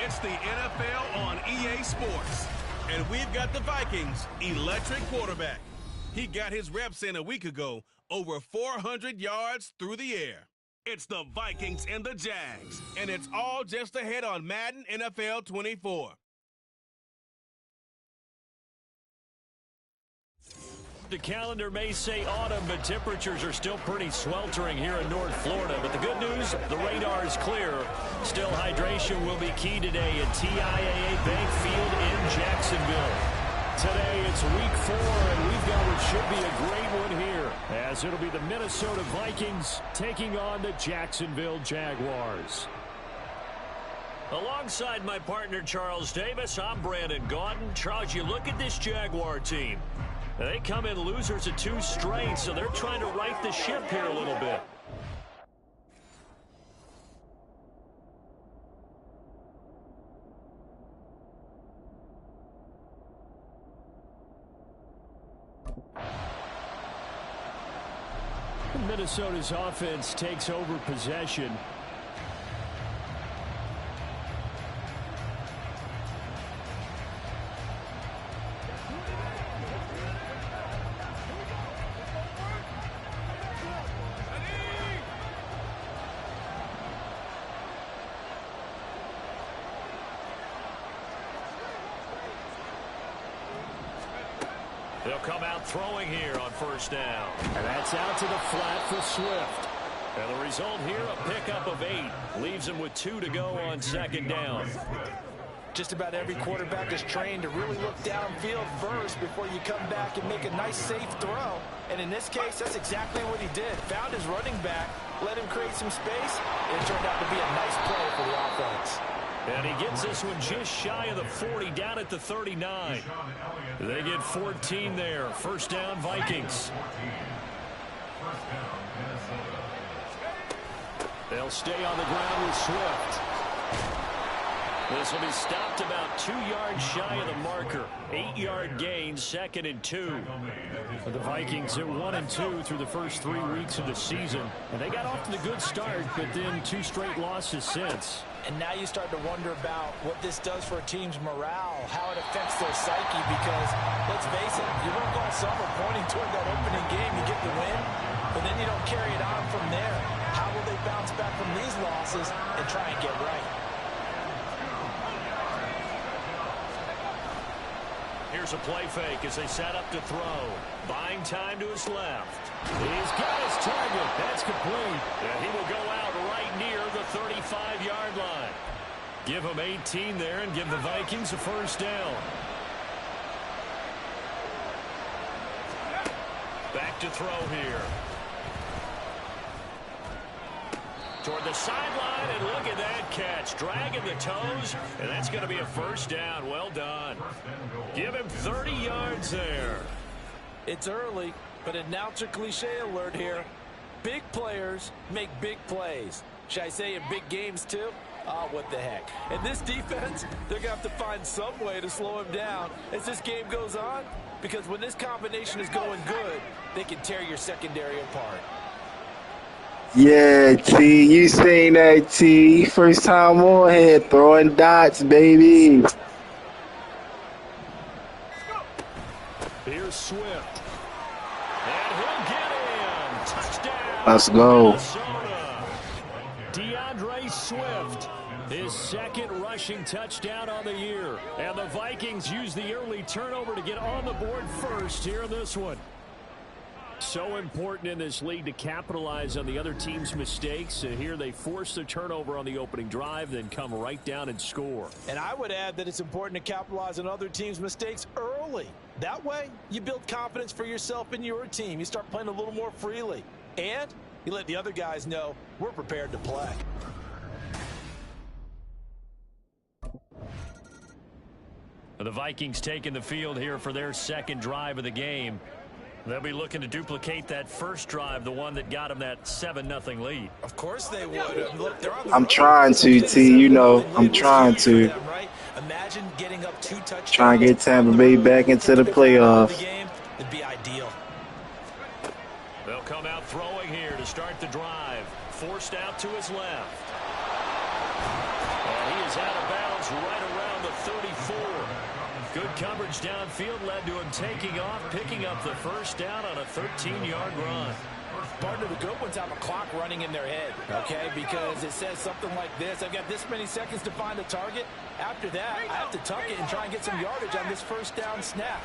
It's the NFL on EA Sports. And we've got the Vikings' electric quarterback. He got his reps in a week ago, over 400 yards through the air. It's the Vikings and the Jags, and it's all just ahead on Madden NFL 24. The calendar may say autumn, but temperatures are still pretty sweltering here in North Florida. But the good news, the radar is clear. Still, hydration will be key today at TIAA Bank Field in Jacksonville. Today, it's week 4, and we've got what should be a great one here, as it'll be the Minnesota Vikings taking on the Jacksonville Jaguars. Alongside my partner, Charles Davis, I'm Brandon Gaudin. Charles, you look at this Jaguar team. They come in losers of 2 straight, so they're trying to right the ship here a little bit. Minnesota's offense takes over possession. They'll come out throwing here on first down. And that's out to the flat for Swift. And the result here, a pickup of 8. Leaves him with 2 to go on second down. Just about every quarterback is trained to really look downfield first before you come back and make a nice, safe throw. And in this case, that's exactly what he did. Found his running back, let him create some space, and it turned out to be a nice play for the offense. And he gets this one just shy of the 40, down at the 39. They get 14 there. First down, Vikings. They'll stay on the ground with Swift. This will be stopped about 2 yards shy of the marker. 8-yard gain, 2nd and 2. The Vikings are 1-2 through the first 3 weeks of the season. And they got off to the good start, but then 2 straight losses since. And now you start to wonder about what this does for a team's morale, how it affects their psyche, because, let's face it, you work all summer pointing toward that opening game, you get the win, but then you don't carry it on from there. How will they bounce back from these losses and try and get right? Here's a play fake as they set up to throw. Buying time to his left. He's got his target. That's complete. And he will go out right near the 35-yard line. Give him 18 there and give the Vikings a first down. Back to throw here. Toward the sideline, and look at that catch. Dragging the toes, and that's going to be a first down. Well done. Give him 30 yards there. It's early, but announcer cliche alert here. Big players make big plays. Should I say in big games too? Oh, what the heck. And this defense, they're going to have to find some way to slow him down as this game goes on. Because when this combination is going good, they can tear your secondary apart. Yeah, T, you seen that, T. First time on here, throwing dots, baby. Here's Swift. And he'll get in. Touchdown. Let's go. Minnesota. DeAndre Swift, his second rushing touchdown on the year. And the Vikings use the early turnover to get on the board first here in this one. So important in this league to capitalize on the other team's mistakes. And here they force the turnover on the opening drive, then come right down and score. And I would add that it's important to capitalize on other teams' mistakes early. That way, you build confidence for yourself and your team. You start playing a little more freely. And you let the other guys know we're prepared to play. The Vikings taking the field here for their second drive of the game. They'll be looking to duplicate that first drive, the one that got them that 7-0 lead. Of course they would. Look, they're on the I'm road. trying to, T. You know, I'm trying to. Imagine getting up 2 touchdowns. Trying to get Tampa Bay back into the playoffs. It'd be ideal. They'll come out throwing here to start the drive. Forced out to his left. And he is out of bounds right around the 34. Good coverage downfield led to him taking off, picking up the first down on a 13-yard run. Partner, the good ones have a clock running in their head, okay? Because it says something like this. I've got this many seconds to find a target. After that, I have to tuck it and try and get some yardage on this first down snap.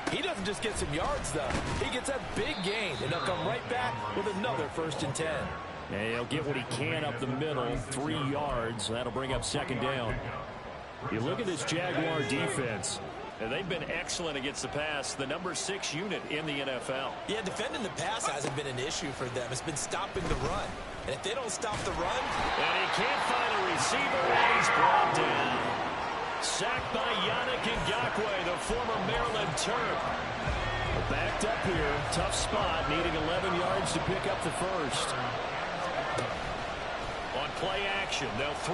He doesn't just get some yards, though. He gets that big gain, and he'll come right back with another 1st and 10. And he'll get what he can up the middle, 3 yards. That'll bring up 2nd down. You look at this Jaguar defense. And they've been excellent against the pass, the number 6 unit in the NFL. Yeah, defending the pass hasn't been an issue for them. It's been stopping the run. And if they don't stop the run... And he can't find a receiver, and he's brought down. Sacked by Yannick Ngakoue, the former Maryland Terp. Backed up here, tough spot, needing 11 yards to pick up the first. On play action, they'll throw.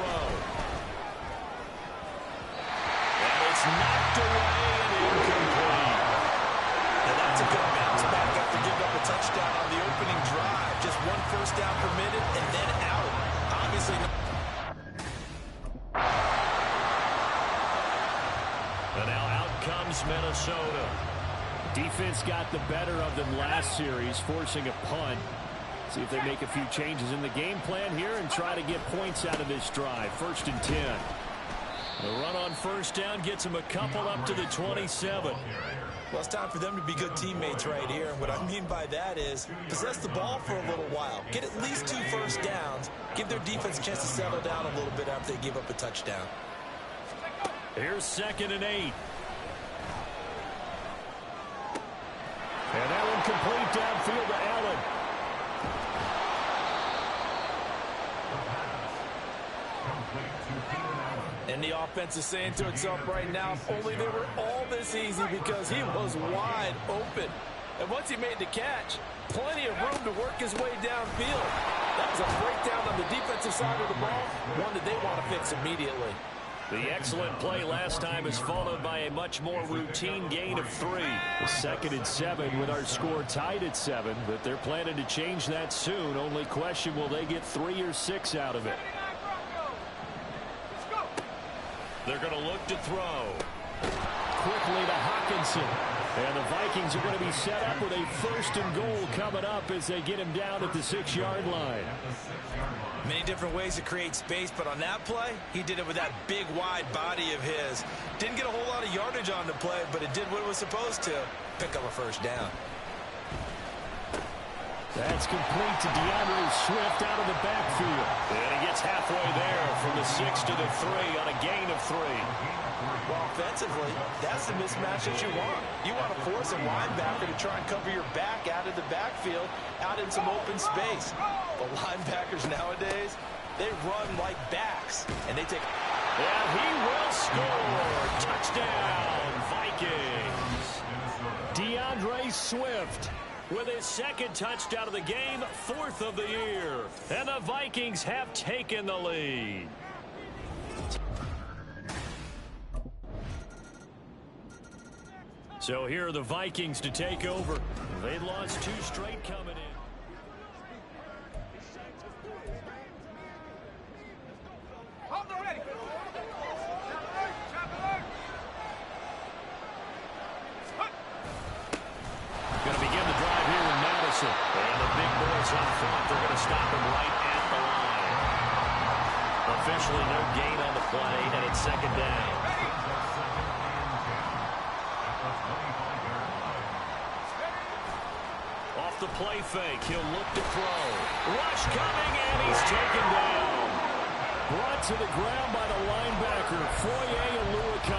It's knocked away and incomplete. And that's a good bounce back after giving up a touchdown on the opening drive. Just 1 first down permitted and then out. Obviously. And now out comes Minnesota. Defense got the better of them last series, forcing a punt. See if they make a few changes in the game plan here and try to get points out of this drive. 1st and 10. The run on first down gets him a couple up to the 27. Well, it's time for them to be good teammates right here. And what I mean by that is possess the ball for a little while. Get at least 2 first downs. Give their defense a chance to settle down a little bit after they give up a touchdown. Here's 2nd and 8. And that one complete downfield to Allen. And the offense is saying to itself right now, if only they were all this easy, because he was wide open. And once he made the catch, plenty of room to work his way downfield. That was a breakdown on the defensive side of the ball, one that they want to fix immediately. The excellent play last time is followed by a much more routine gain of 3. 2nd and 7 with our score tied at 7, but they're planning to change that soon. Only question, will they get 3 or 6 out of it? They're going to look to throw. Quickly to Hawkinson. And the Vikings are going to be set up with a 1st and goal coming up as they get him down at the 6-yard line. Many different ways to create space, but on that play, he did it with that big, wide body of his. Didn't get a whole lot of yardage on the play, but it did what it was supposed to. Pick up a 1st down. That's complete to DeAndre Swift out of the backfield. And he gets halfway there from the 6 to the 3 on a gain of 3. Well, offensively, that's the mismatch that you want. You want to force a linebacker to try and cover your back out of the backfield, out in some open space. But linebackers nowadays, they run like backs, and they take... And he will score. Touchdown, Vikings. DeAndre Swift with his second touchdown of the game, 4th of the year. And the Vikings have taken the lead. So here are the Vikings to take over. They lost 2 straight coming in. Going to begin the drive here in Madison. And the big boys up front, they're going to stop him right at the line. Officially no gain on the play, and it's 2nd down. Off the play fake, he'll look to throw. Rush coming, and he's taken down. Brought to the ground by the linebacker, Yr2.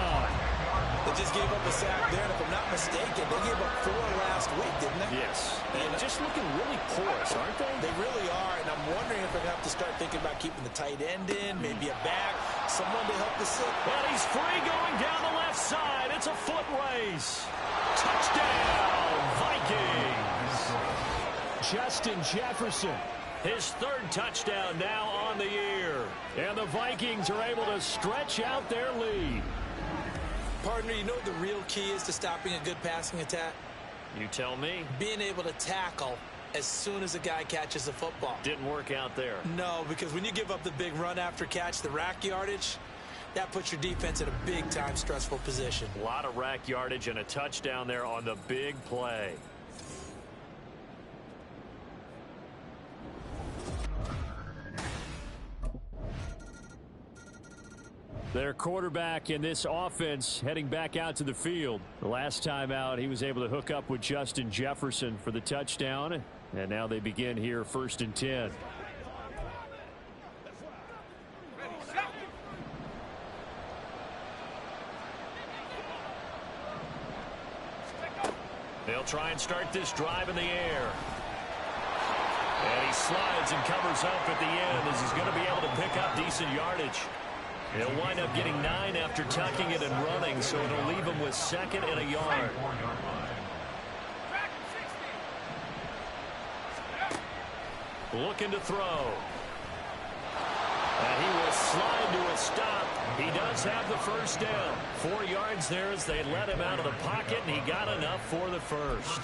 They just gave up a sack there, and if I'm not mistaken, they gave up 4 last week, didn't they? Yes. And just looking really porous, aren't they? They really are, and I'm wondering if they're going to have to start thinking about keeping the tight end in, maybe a back, someone to help the sit. And he's free going down the left side. It's a foot race. Touchdown, Vikings. Justin Jefferson. His 3rd touchdown now on the year. And the Vikings are able to stretch out their lead. Partner, you know what the real key is to stopping a good passing attack? You tell me. Being able to tackle as soon as a guy catches the football. Didn't work out there. No, because when you give up the big run after catch, the rack yardage, that puts your defense in a big-time stressful position. A lot of rack yardage and a touchdown there on the big play. Their quarterback in this offense heading back out to the field. The last time out, he was able to hook up with Justin Jefferson for the touchdown. And now they begin here 1st and 10. They'll try and start this drive in the air. And he slides and covers up at the end as he's going to be able to pick up decent yardage. He'll wind up getting 9 after tucking it and running, so it'll leave him with 2nd and a yard. Looking to throw. And he will slide to a stop. He does have the 1st down. 4 yards there as they let him out of the pocket, and he got enough for the 1st.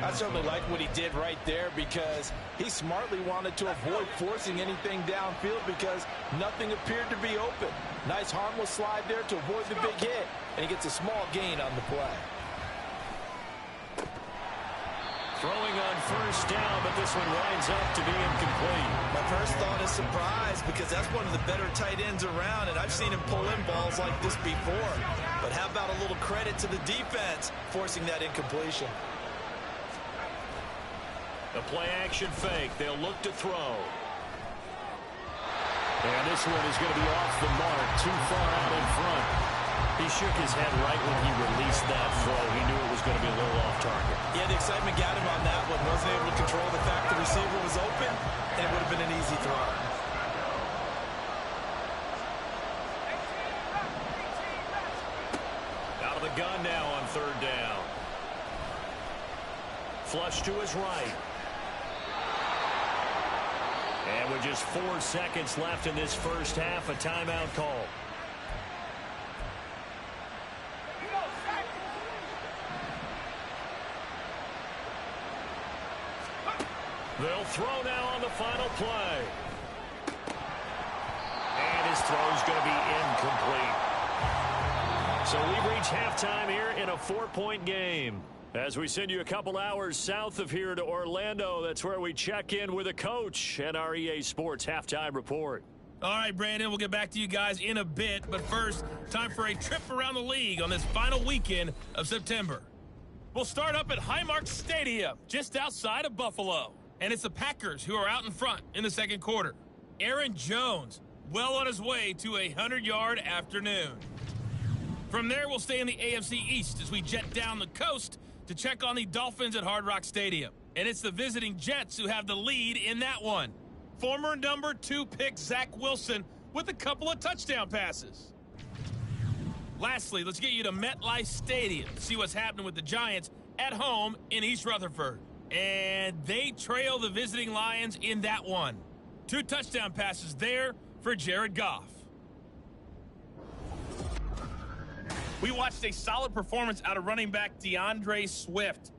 I certainly like what he did right there because he smartly wanted to avoid forcing anything downfield because nothing appeared to be open. Nice harmless slide there to avoid the big hit, and he gets a small gain on the play. Throwing on 1st down, but this one winds up to be incomplete. My first thought is surprise because that's one of the better tight ends around, and I've seen him pull in balls like this before. But how about a little credit to the defense forcing that incompletion? A play-action fake. They'll look to throw. And this one is going to be off the mark, too far out in front. He shook his head right when he released that throw. He knew it was going to be a little off target. Yeah, the excitement got him on that one. Wasn't able to control the fact the receiver was open, and it would have been an easy throw. Out of the gun now on 3rd down. Flush to his right. And with just 4 seconds left in this 1st half, a timeout call. They'll throw now on the final play. And his throw's going to be incomplete. So we've reached halftime here in a 4-point game. As we send you a couple hours south of here to Orlando, that's where we check in with a coach and our EA Sports halftime report. All right, Brandon, we'll get back to you guys in a bit. But first, time for a trip around the league on this final weekend of September. We'll start up at Highmark Stadium, just outside of Buffalo. And it's the Packers who are out in front in the 2nd quarter. Aaron Jones, well on his way to a 100-yard afternoon. From there, we'll stay in the AFC East as we jet down the coast to check on the Dolphins at Hard Rock Stadium. And it's the visiting Jets who have the lead in that one. Former number 2 pick Zach Wilson with a couple of touchdown passes. Lastly, let's get you to MetLife Stadium to see what's happening with the Giants at home in East Rutherford. And they trail the visiting Lions in that one. 2 touchdown passes there for Jared Goff. We watched a solid performance out of running back DeAndre Swift.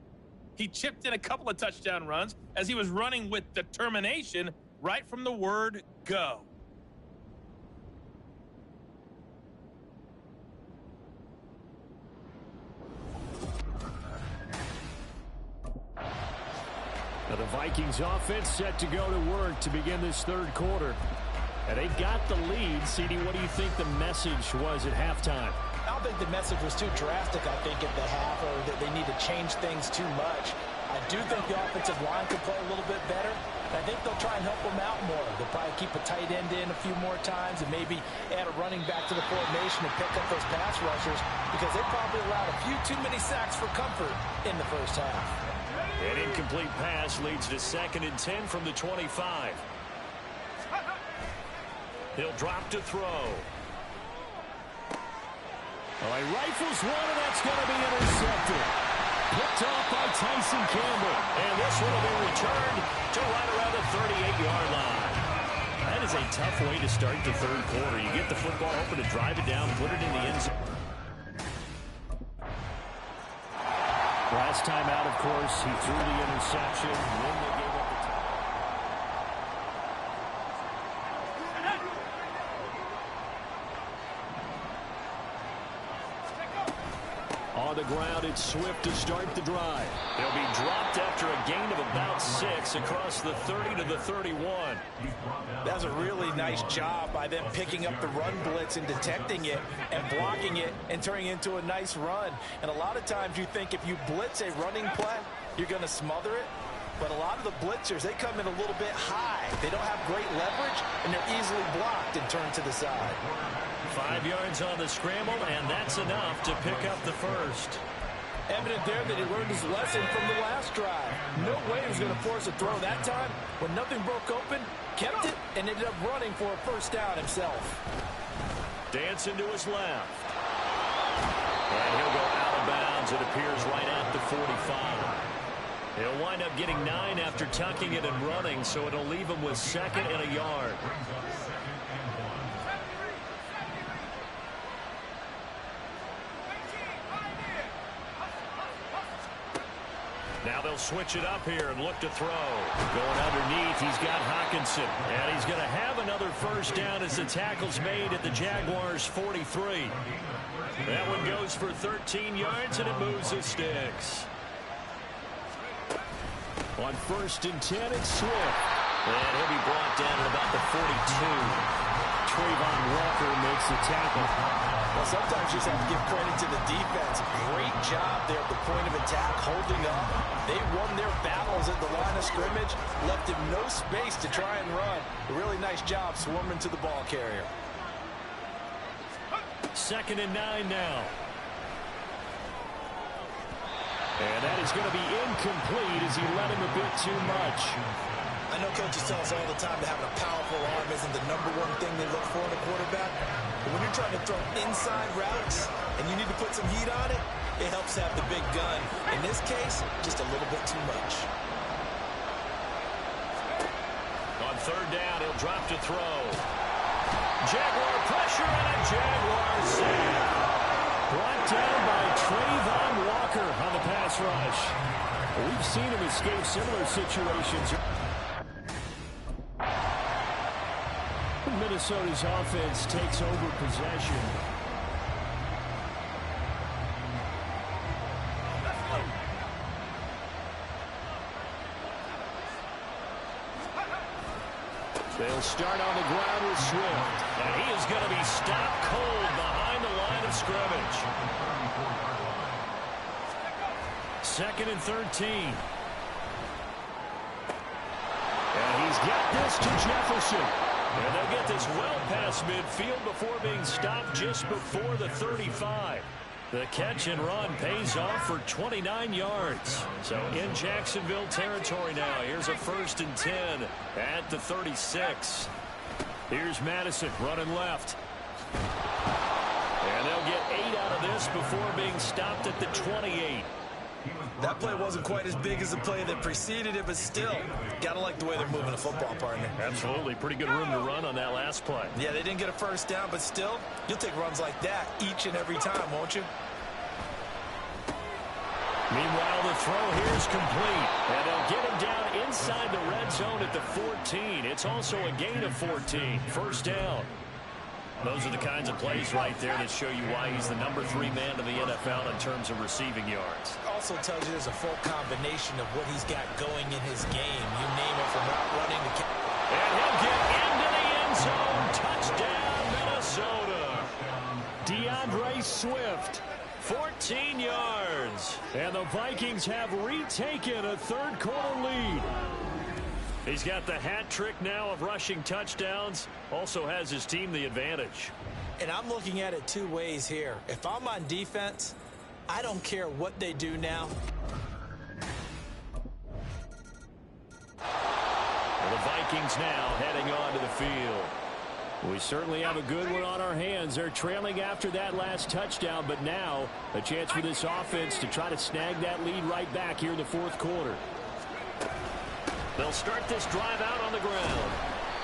He chipped in a couple of touchdown runs as he was running with determination right from the word go. Now the Vikings offense set to go to work to begin this third quarter. And they got the lead. CD, what do you think the message was at halftime? I don't think the message was too drastic, I think, at the half, or that they need to change things too much. I do think the offensive line could play a little bit better. I think they'll try and help them out more. They'll probably keep a tight end in a few more times and maybe add a running back to the formation and pick up those pass rushers because they probably allowed a few too many sacks for comfort in the first half. An incomplete pass leads to 2nd and 10 from the 25. He'll drop to throw. All right, rifles one, and that's going to be intercepted. Picked off by Tyson Campbell. And this one will be returned to right around the 38-yard line. That is a tough way to start the third quarter. You get the football, hoping to drive it down, put it in the end zone. Last time out, of course, he threw the interception. Then they gave up the On the ground, it's Swift to start the drive. They'll be dropped after a gain of about 6 across the 30 to the 31. That's a really nice job by them picking up the run blitz and detecting it and blocking it and turning it into a nice run. And a lot of times you think if you blitz a running play, you're going to smother it. But a lot of the blitzers, they come in a little bit high. They don't have great leverage, and they're easily blocked and turned to the side. 5 yards on the scramble, and that's enough to pick up the first. Evident there that he learned his lesson from the last drive. No way he was going to force a throw that time. When nothing broke open, kept it, and ended up running for a first down himself. Dancing to his left. And he'll go out of bounds, it appears, right at the 45. He'll wind up getting 9 after tucking it and running, so it'll leave him with 2nd and a yard. Now they'll switch it up here and look to throw. Going underneath, he's got Hockenson. And he's going to have another first down as the tackle's made at the Jaguars' 43. That one goes for 13 yards, and it moves the sticks. On 1st and 10, it's Swift. And he'll be brought down at about the 42. Trayvon Walker makes the tackle. Well, sometimes you just have to give credit to the defense. Great job there at the point of attack, holding up. They won their battles at the line of scrimmage, left him no space to try and run. A really nice job swarming to the ball carrier. 2nd and 9 now. And that is going to be incomplete as he led him a bit too much. I know coaches tell us all the time that having a powerful arm isn't the #1 thing they look for in a quarterback. But when you're trying to throw inside routes and you need to put some heat on it, it helps have the big gun. In this case, just a little bit too much. On 3rd down, he'll drop to throw. Jaguar pressure and a Jaguar save. Brought down by Trayvon Walker on the pass rush. We've seen him escape similar situations. Minnesota's offense takes over possession. They'll start on the ground with Swift. And he is going to be stopped cold behind the line of scrimmage. 2nd and 13. And he's got this to Jefferson. And they'll get this well past midfield before being stopped just before the 35. The catch and run pays off for 29 yards. So in Jacksonville territory now. Here's a 1st and 10 at the 36. Here's Madison running left. And they'll get 8 out of this before being stopped at the 28. That play wasn't quite as big as the play that preceded it, but still, got to like the way they're moving the football, partner. Absolutely. Pretty good room to run on that last play. Yeah, they didn't get a first down, but still, you'll take runs like that each and every time, won't you? Meanwhile, the throw here is complete. And they'll get him down inside the red zone at the 14. It's also a gain of 14. First down. Those are the kinds of plays right there that show you why he's the number 3 man in the NFL in terms of receiving yards. Also tells you there's a full combination of what he's got going in his game. You name it, from route running to... And he'll get into the end zone. Touchdown, Minnesota. DeAndre Swift, 14 yards. And the Vikings have retaken a third-quarter lead. He's got the hat trick now of rushing touchdowns. Also has his team the advantage. And I'm looking at it 2 ways here. If I'm on defense, I don't care what they do now. Well, the Vikings now heading onto the field. We certainly have a good one on our hands. They're trailing after that last touchdown, but now a chance for this offense to try to snag that lead right back here in the fourth quarter. They'll start this drive out on the ground.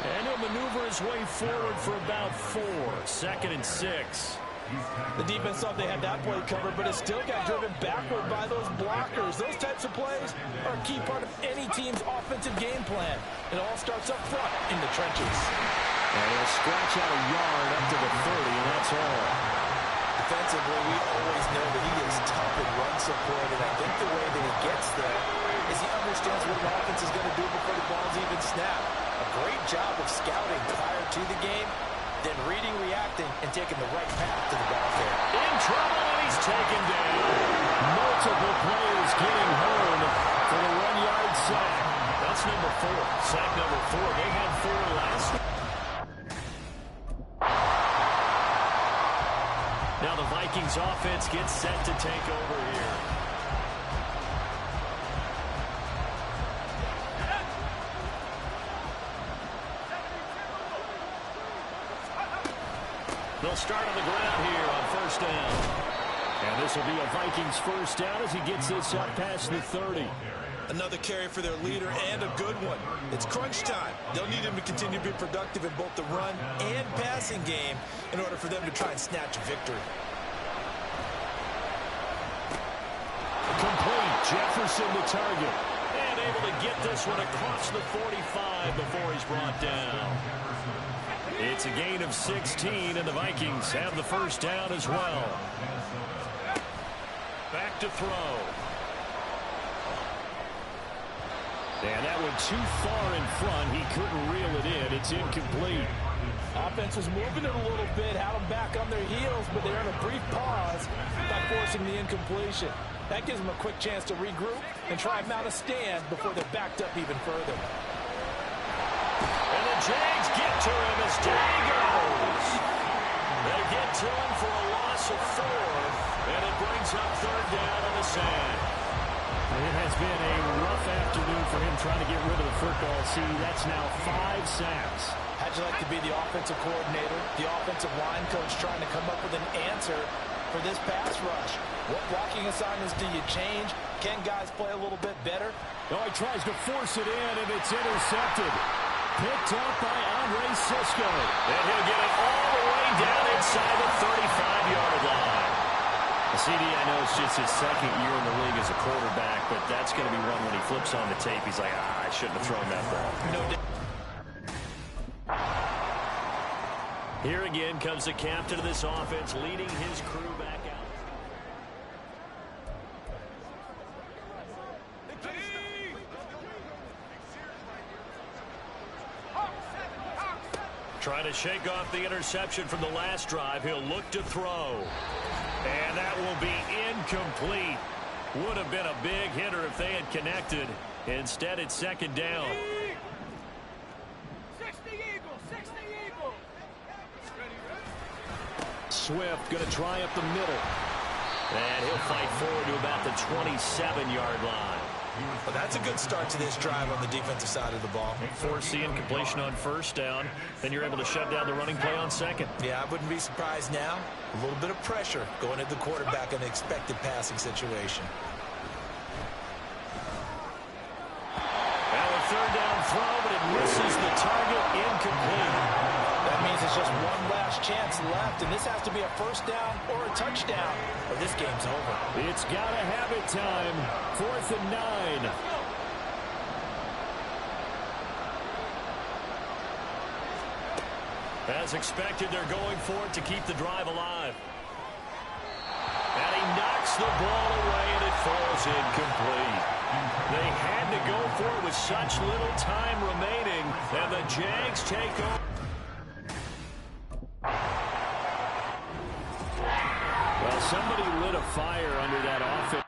And he'll maneuver his way forward for about 4. 2nd and 6. The defense thought they had that play covered, but it still got driven backward by those blockers. Those types of plays are a key part of any team's offensive game plan. It all starts up front in the trenches. And he'll scratch out a yard up to the 30, and that's all. Defensively, we always know that he is tough in run support, and I think the way that he gets there is he understands what an offense is going to do before the ball's even snapped. A great job of scouting prior to the game, then reading, reacting, and taking the right path to the ball there. In trouble, and he's taken down. Multiple players getting home for the 1-yard sack. That's number 4. Sack number 4. They had 4 last. Now the Vikings offense gets set to take over here. They'll start on the ground here on first down. And this will be a Vikings first down as he gets this up past the 30. Another carry for their leader, and a good one. It's crunch time. They'll need him to continue to be productive in both the run and passing game in order for them to try and snatch a victory. Complete. Jefferson the target. And able to get this one across the 45 before he's brought down. It's a gain of 16, and the Vikings have the first down as well. Back to throw. And that went too far in front. He couldn't reel it in. It's incomplete. Offense was moving it a little bit, had them back on their heels, but they're in a brief pause by forcing the incompletion. That gives them a quick chance to regroup and try and mount a stand before they're backed up even further. And the Jags get to him as down he goes. They get to him for a loss of 4, and it brings up third down on the sand. It has been a rough afternoon for him trying to get rid of the football. See, that's now 5 sacks. How'd you like to be the offensive coordinator, the offensive line coach trying to come up with an answer for this pass rush? What blocking assignments do you change? Can guys play a little bit better? Oh, he tries to force it in, and it's intercepted. Picked up by Andre Cisco. And he'll get it all the way down inside the 35-yard line. CD, I know it's just his second year in the league as a quarterback, but that's going to be one when he flips on the tape. He's like, I shouldn't have thrown that ball. Here again comes the captain of this offense, leading his crew back out. Trying to shake off the interception from the last drive. He'll look to throw. And that will be incomplete. Would have been a big hitter if they had connected. Instead, it's second down. 60 Eagles, 60 Eagles. Swift going to try up the middle. And he'll fight forward to about the 27-yard line. Well, that's a good start to this drive on the defensive side of the ball. Force the incompletion on first down. Then you're able to shut down the running play on second. Yeah, I wouldn't be surprised now. A little bit of pressure going at the quarterback in an expected passing situation. just one last chance left, and this has to be a first down or a touchdown, or this game's over. It's got to have it time. 4th and 9. As expected, they're going for it to keep the drive alive. And he knocks the ball away, and it falls incomplete. They had to go for it with such little time remaining, and the Jags take over. Well, somebody lit a fire under that offense.